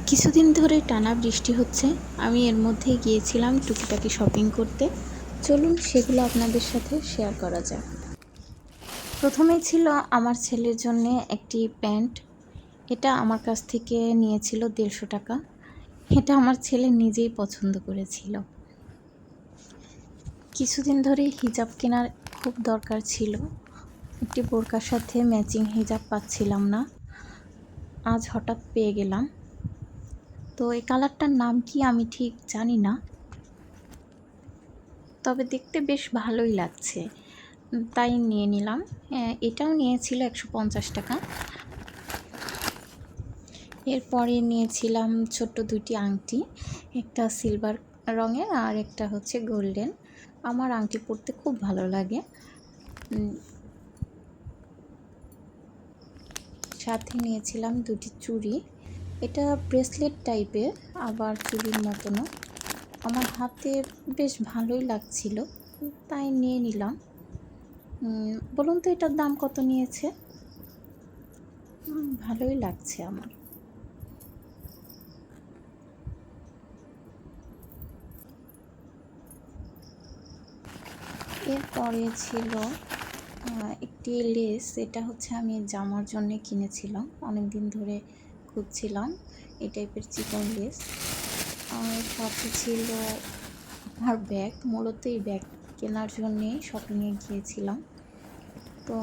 কিছুদিন ধরে টানা বৃষ্টি হচ্ছে। আমি এর মধ্যেই গিয়েছিলাম টুকিটাকি শপিং করতে। চলুন সেগুলো আপনাদের সাথে শেয়ার করা যাক। প্রথমেই ছিল আমার ছেলের জন্যে একটি প্যান্ট। এটা আমার কাছ থেকে নিয়েছিল 150 টাকা। এটা আমার ছেলে নিজেই পছন্দ করেছিল। কিছুদিন ধরে হিজাব কেনার খুব দরকার ছিল। একটি বোরকার সাথে ম্যাচিং হিজাব পাচ্ছিলাম না, আজ হঠাৎ পেয়ে গেলাম। তো এই কালারটার নাম কি আমি ঠিক জানি না, তবে দেখতে বেশ ভালোই লাগছে, তাই নিয়ে নিলাম। এটাও নিয়েছিল 150 টাকা। এরপরে নিয়েছিলাম ছোট্ট দুটি আংটি, একটা সিলভার রঙের আর একটা হচ্ছে গোল্ডেন। আমার আংটি পরতে খুব ভালো লাগে। সাথে নিয়েছিলাম দুটি চুড়ি। এটা ব্রেসলেট টাইপের, আবার চুড়ির মতনও। আমার হাতে বেশ ভালোই লাগছিল, তাই নিয়ে নিলাম। বলুন তো এটার দাম কত নিয়েছে? ভালোই লাগছে আমার। এরপরে ছিল একটি লেস। এটা হচ্ছে আমি জামার জন্য কিনেছিলাম, অনেক দিন ধরে খুঁজছিলাম এই টাইপের চিকন লেস। আর সাথে ছিল আমার ব্যাগ। মূলত এই ব্যাগ কেনার জন্যেই শপিংয়ে গিয়েছিলাম। তো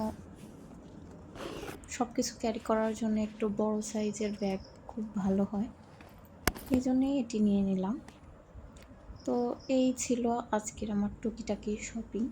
সব কিছু ক্যারি করার জন্য একটু বড় সাইজের ব্যাগ খুব ভালো হয়, এই জন্যেই এটি নিয়ে নিলাম। তো এই ছিল আজকের আমার টুকিটাকি শপিং।